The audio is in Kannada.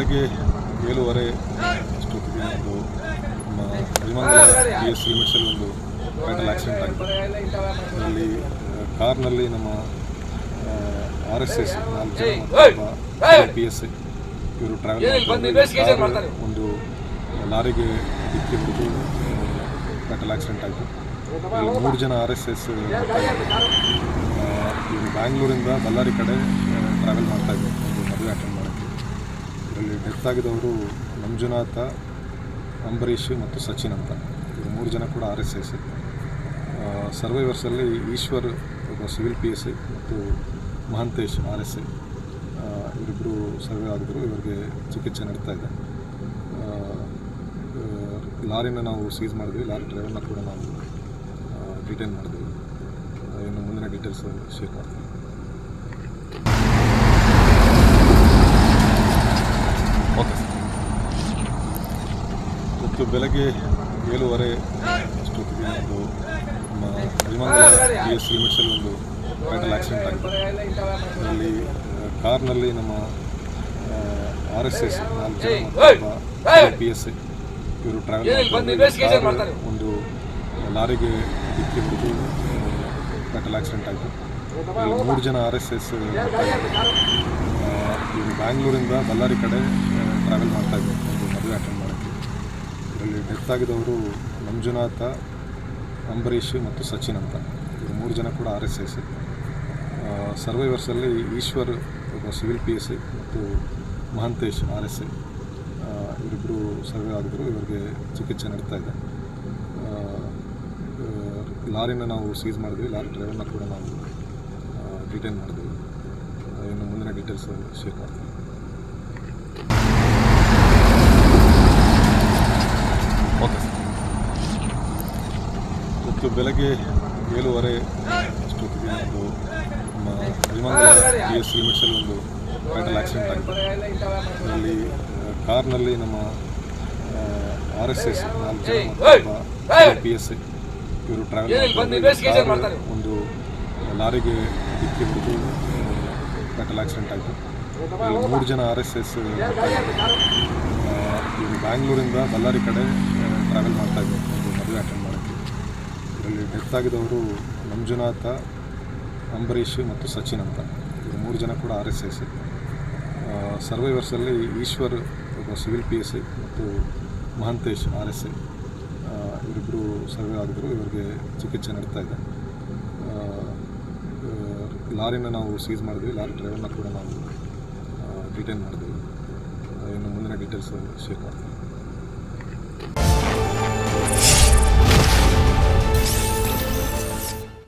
ಬೆಳಗ್ಗೆ 7:30 ಅಷ್ಟೊತ್ತಿಗೆ ಒಂದು ನಮ್ಮ ವಿಮಾನ PS ಲಿಮಿಟ್ಸಲ್ಲಿ ಒಂದು ಫ್ಯಾಟಲ್ ಆಕ್ಸಿಡೆಂಟ್ ಆಗಿದೆ. ಅದರಲ್ಲಿ ಕಾರ್ನಲ್ಲಿ ನಮ್ಮ RSS 4 ಜನ ಮತ್ತು PS ಇವರು ಟ್ರಾವೆಲ್ ಮಾಡ್ತಾರೆ. ಒಂದು ಲಾರಿಗೆ ಡಿಕ್ಕಿ ಹೊಡೆದು ಫ್ಯಾಟಲ್ ಆಕ್ಸಿಡೆಂಟ್ ಆಯಿತು. ಇಲ್ಲಿ 3 ಜನ RSS ಇವರು ಬ್ಯಾಂಗ್ಳೂರಿಂದ ಬಳ್ಳಾರಿ ಕಡೆ ಟ್ರಾವೆಲ್ ಮಾಡ್ತಾಯಿದ್ರು ಒಂದು ಮದುವೆ ಅಟೆಂಡ್ ಮಾಡೋಕ್ಕೆ. ಇದರಲ್ಲಿ ಡೆತ್ ಆಗಿದವರು ಮಂಜುನಾಥ, ಅಂಬರೀಷ್ ಮತ್ತು ಸಚಿನ್ ಅಂತ. ಇವರು 3 ಜನ ಕೂಡ RSS. ಸರ್ವೈವರ್ಸಲ್ಲಿ ಈಶ್ವರ್ ಒಬ್ಬ ಸಿವಿಲ್ PS ಮತ್ತು ಮಹಂತೇಶ್ RSA ಇವರಿಬ್ಬರು ಸರ್ವೆ ಆಗಿದ್ರು. ಇವರಿಗೆ ಚಿಕಿತ್ಸೆ ನಡೀತಾ ಇದೆ. ಲಾರಿನ ನಾವು ಸೀಸ್ ಮಾಡಿದ್ವಿ. ಲಾರಿ ಡ್ರೈವರ್ನ ಕೂಡ ನಾವು ಡಿಟೈನ್ ಮಾಡಿದ್ವಿ. ಇನ್ನು ಮುಂದಿನ ಡೀಟೇಲ್ಸ್ ಶೇರ್ ಮಾಡ್ತೀವಿ. Okay sir. ಇವತ್ತು ಬೆಳಗ್ಗೆ 7:30 ಅಷ್ಟೊತ್ತಿಗೆ ಒಂದು ನಮ್ಮ ವಿಮಾನ PS ಲಿಮಿಟ್ಸಲ್ಲಿ ಒಂದು ಫ್ಯಾಟಲ್ ಆಕ್ಸಿಡೆಂಟ್ ಆಗಿದೆ. ಅದರಲ್ಲಿ ಕಾರ್ನಲ್ಲಿ ನಮ್ಮ RSS 4 ಜನ ಮತ್ತು PS ಇವರು ಟ್ರಾವೆಲ್ ಮಾಡ್ತಾರೆ. ಒಂದು ಲಾರಿಗೆ ಡಿಕ್ಕಿ ಹೊಡೆದು ಫ್ಯಾಟಲ್ ಆಕ್ಸಿಡೆಂಟ್ ಆಯಿತು. ಇಲ್ಲಿ 3 ಜನ RSS ಇವರು ಬ್ಯಾಂಗ್ಳೂರಿಂದ ಬಳ್ಳಾರಿ ಕಡೆ ಟ್ರಾವೆಲ್ ಮಾಡ್ತಾಯಿದ್ರು ಒಂದು ಮದುವೆ ಅಟೆಂಡ್ ಮಾಡೋಕ್ಕೆ. ಇದರಲ್ಲಿ ಡೆತ್ ಆಗಿದವರು ಮಂಜುನಾಥ, ಅಂಬರೀಷ್ ಮತ್ತು ಸಚಿನ್ ಅಂತ. ಇವರು 3 ಜನ ಕೂಡ RSS. ಸರ್ವೈವರ್ಸಲ್ಲಿ ಈಶ್ವರ್ ಒಬ್ಬ ಸಿವಿಲ್ PS ಮತ್ತು ಮಹಂತೇಶ್ RSA ಇವರಿಬ್ಬರು ಸರ್ವೆ ಆಗಿದ್ರು. ಇವರಿಗೆ ಚಿಕಿತ್ಸೆ ನಡೀತಾ ಇದೆ. ಲಾರಿನ ನಾವು ಸೀಸ್ ಮಾಡಿದ್ವಿ. ಲಾರಿ ಡ್ರೈವರ್ನ ಕೂಡ ನಾವು ಡಿಟೈನ್ ಮಾಡಿದ್ವಿ. ಇನ್ನು ಮುಂದಿನ ಡೀಟೇಲ್ಸ್ ಶೇರ್ ಮಾಡ್ತೀವಿ. Okay sir. ಇವತ್ತು ಬೆಳಗ್ಗೆ 7:30 ಅಷ್ಟೊತ್ತಿಗೆ ಒಂದು ನಮ್ಮ ವಿಮಾನ PS ಲಿಮಿಟ್ಸಲ್ಲಿ ಒಂದು ಫ್ಯಾಟಲ್ ಆಕ್ಸಿಡೆಂಟ್ ಆಗಿದೆ. ಅದರಲ್ಲಿ ಕಾರ್ನಲ್ಲಿ ನಮ್ಮ RSS 4 ಜನ ಮತ್ತು PS ಇವರು ಟ್ರಾವೆಲ್ ಮಾಡ್ತಾರೆ. ಒಂದು ಲಾರಿಗೆ ಡಿಕ್ಕಿ ಹೊಡೆದು ಫ್ಯಾಟಲ್ ಆಕ್ಸಿಡೆಂಟ್ ಆಯಿತು. ಇಲ್ಲಿ 3 ಜನ RSS ಇವರು ಬ್ಯಾಂಗ್ಳೂರಿಂದ ಬಳ್ಳಾರಿ ಕಡೆ ಟ್ರಾವೆಲ್ ಮಾಡ್ತಾಯಿದ್ರು ಒಂದು ಮದುವೆ ಅಟೆಂಡ್ ಮಾಡೋಕ್ಕೆ. ಇದರಲ್ಲಿ ಡೆತ್ ಆಗಿದವರು ಮಂಜುನಾಥ, ಅಂಬರೀಷ್ ಮತ್ತು ಸಚಿನ್ ಅಂತ. ಇವರು 3 ಜನ ಕೂಡ RSS. ಸರ್ವೈವರ್ಸಲ್ಲಿ ಈಶ್ವರ್ ಒಬ್ಬ ಸಿವಿಲ್ PS ಮತ್ತು ಮಹಂತೇಶ್ RSA ಇವರಿಬ್ಬರು ಸರ್ವೆ ಆಗಿದ್ರು. ಇವರಿಗೆ ಚಿಕಿತ್ಸೆ ನಡೀತಾ ಇದೆ. ಲಾರಿನ ನಾವು ಸೀಸ್ ಮಾಡಿದ್ವಿ. ಲಾರಿ ಡ್ರೈವರ್ನ ಕೂಡ ನಾವು ಡಿಟೈನ್ ಮಾಡಿದ್ವಿ. ಇನ್ನು ಮುಂದಿನ ಡೀಟೇಲ್ಸ್ ಶೇರ್ ಮಾಡ್ತೀವಿ.